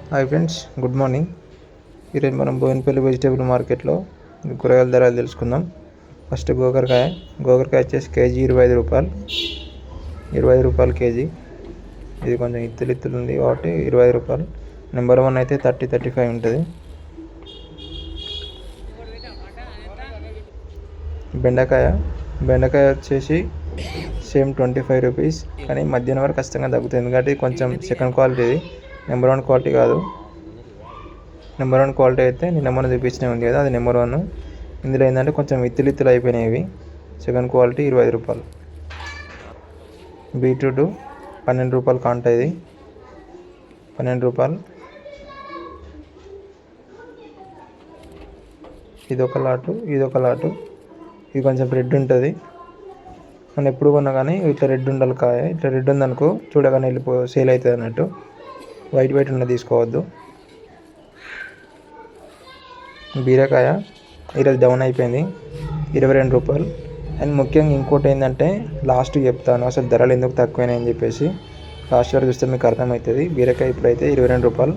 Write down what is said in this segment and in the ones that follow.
Hi friends, good morning. ఈరోజు మనం Boinapalli vegetable మార్కెట్లో కూరగాయల ధరలు తెలుసుకుందాం. ఫస్ట్ గోకరకాయ వచ్చేసి కేజీ 25 రూపాయలు. 25 రూపాయలు కేజీ. ఇది కొంచెం ఇత్తులు ఉంది కాబట్టి 25 రూపాయలు. నెంబర్ 1 అయితే 30-35 ఉంటుంది. బెండకాయ వచ్చేసి సేమ్ 25 రూపీస్, కానీ మధ్యాహ్నం వరకు ఖచ్చితంగా తగ్గుతుంది. ఎందుకంటే కొంచెం సెకండ్ క్వాలిటీది, నెంబర్ 1 క్వాలిటీ కాదు. నెంబర్ 1 క్వాలిటీ అయితే నిన్న మొన్న చూపించినవి ఉంది కదా, అది నెంబర్ 1. ఇందులో ఏంటంటే కొంచెం ఇత్తులు అయిపోయినాయి. సెకండ్ క్వాలిటీ 25 రూపాయలు. బీట్రూట్ 12 రూపాయలు కాంట, ఇది 12 రూపాయలు. ఇదొక లాటు. ఇది కొంచెం రెడ్ ఉంటుంది. మనం ఎప్పుడు కొన్నా కానీ ఇట్లా రెడ్ ఉండాలి కాయ. ఇట్లా రెడ్ ఉందనుకో చూడగానే సేల్ అవుతుంది అన్నట్టు. వైట్ ఉన్నది తీసుకోవద్దు. బీరకాయ ఈరోజు డౌన్ అయిపోయింది, 22 రూపాయలు. అండ్ ముఖ్యంగా ఇంకోటి ఏంటంటే లాస్ట్ చెప్తాను అసలు ధరలు ఎందుకు తక్కువైనాయి అని చెప్పేసి. లాస్ట్ వరకు చూస్తే మీకు అర్థమవుతుంది. బీరకాయ ఇప్పుడైతే 22 రూపాయలు.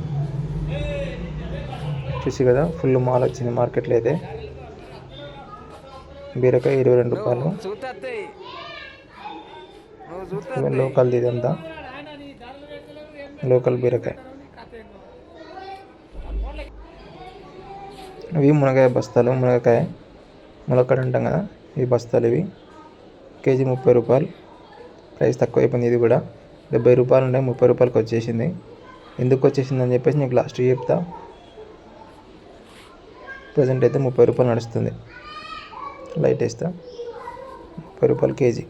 చూసి కదా ఫుల్ మాల్ వచ్చింది మార్కెట్లో అయితే. బీరకాయ 22 రూపాయలు. లోకల్ది ఇదంతా, లోకల్ బీరకాయ. ఇవి మునగాయ బస్తాలు. ములక్కడ అంటాం కదా, ఈ బస్తాలు ఇవి. కేజీ 30 రూపాయలు. ప్రైస్ తక్కువ అయిపోయింది. ఇది కూడా 70 రూపాయలు ఉండే 30 రూపాయలకి వచ్చేసింది. ఎందుకు వచ్చేసింది అని చెప్పేసి నీకు లాస్ట్ చెప్తా. ప్రజెంట్ అయితే 30 రూపాయలు నడుస్తుంది. లైట్ వేస్తా. 30 రూపాయలు కేజీ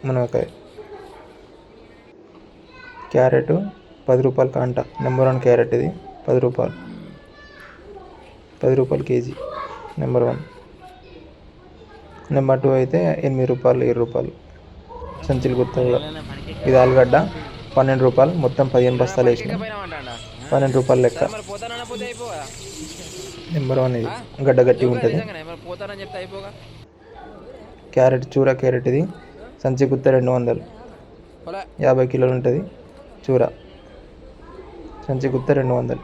మునగకాయ. క్యారెట్ 10 రూపాయలు కాంట. నెంబర్ 1 క్యారెట్ ఇది 10 రూపాయలు. 10 రూపాయలు కేజీ నెంబర్ 1. నెంబర్ 2 అయితే 8 రూపాయలు, 7 రూపాయలు. సంచులు గుర్తుగా. ఇది ఆలుగడ్డ 12 రూపాయలు. మొత్తం 15 బస్తాలు వేసిన 12 రూపాయలు లెక్క. నెంబర్ 1 ఇది గడ్డ గట్టిగా ఉంటుంది. చూర క్యారెట్ ఇది సంచి గుత్త 200, 50 కిలోలు ఉంటుంది చూర. సంచి గుత్త 200.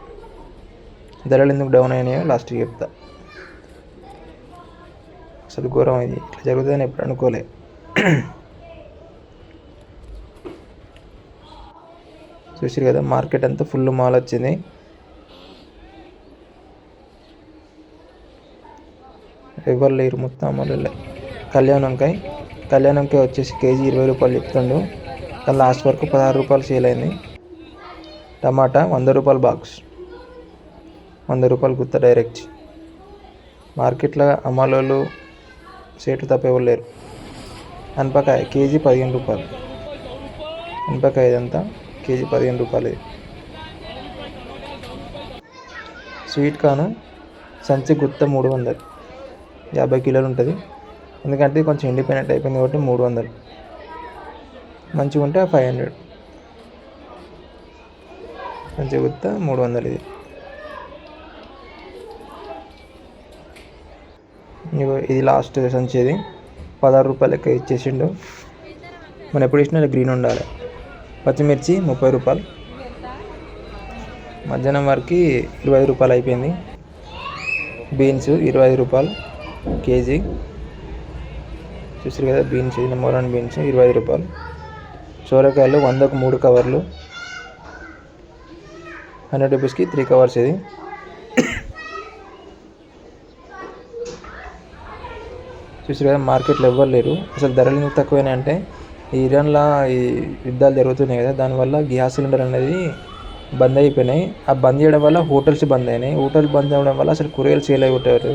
ధరలు ఎందుకు డౌన్ అయినాయో లాస్ట్ చెప్తా. అసలు ఘోరం ఇది, ఇట్లా జరుగుతుందని ఎప్పుడు అనుకోలే. చూసారు కదా మార్కెట్ అంతా ఫుల్ మాల్ వచ్చింది. ఎవరు లేరు, మొత్తం అమలు. కళ్యాణ్ వంకాయ వచ్చేసి కేజీ 20 రూపాయలు చెప్తుండు, కానీ లాస్ట్ వరకు 16 రూపాయలు సేల్ అయింది. టమాటా 100 రూపాయలు బాక్స్, 100 రూపాయలు గుత్త డైరెక్ట్. మార్కెట్లో అమ్మాలోళ్ళు సేటు తప్ప ఎవరు లేరు. అనపకాయ కేజీ 15 రూపాయలు. అనపకాయ ఇదంతా కేజీ 15 రూపాయలు. స్వీట్ కార్న్ సంచి గుత్త 300, 50 కిలోలు ఉంటుంది. ఎందుకంటే ఇది కొంచెం ఇండిపెండెంట్ అయిపోయింది కాబట్టి 300. మంచిగా ఉంటే 500. సంచి గుత్త 300. ఇది లాస్ట్ సంచి. ఇది 16 రూపాయలు లెక్క ఇచ్చేసిండు. మనం ఎప్పుడు ఇచ్చినా గ్రీన్ ఉండాలి. పచ్చిమిర్చి 30 రూపాయలు. మధ్యాహ్నం వరకు 25 రూపాయలు అయిపోయింది. బీన్స్ 25 రూపాయలు కేజీ. చూసారు కదా బీన్స్, నెంబర్ 1 బీన్స్ 25 రూపాయలు. సోరకాయలు 100కు 3 కవర్లు, 100 రూపీస్కి 3 కవర్స్. ఇది చూసారు కదా మార్కెట్లో ఎవ్వరు లేరు. అసలు ధరలు ఎందుకు తక్కువైనాయి అంటే ఇరాన్లో ఈ యుద్ధాలు జరుగుతున్నాయి కదా, దానివల్ల గ్యాస్ సిలిండర్ అనేది బంద్ అయిపోయినాయి. ఆ బంద్ చేయడం వల్ల హోటల్స్ బంద్ అయినాయి. హోటల్ బంద్ అవ్వడం వల్ల అసలు కూరగాయలు సేల్ అయిపోతారు.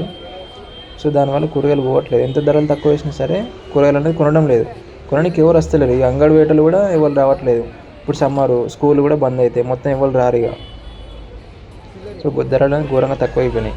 సో దానివల్ల కూరగాయలు పోవట్లేదు. ఎంత ధరలు తక్కువ వేసినా సరే కూరగాయలు అనేది కొనడం లేదు. కొనడానికి ఎవరు వస్తలేరు. ఈ అంగడి వేటలు కూడా ఎవరు రావట్లేదు. ఇప్పుడు సమ్మరు, స్కూల్ కూడా బంద్ అవుతాయి, మొత్తం ఎవరు రారు ఇక. సో ధరలు అనేది ఘోరంగా తక్కువ అయిపోయినాయి.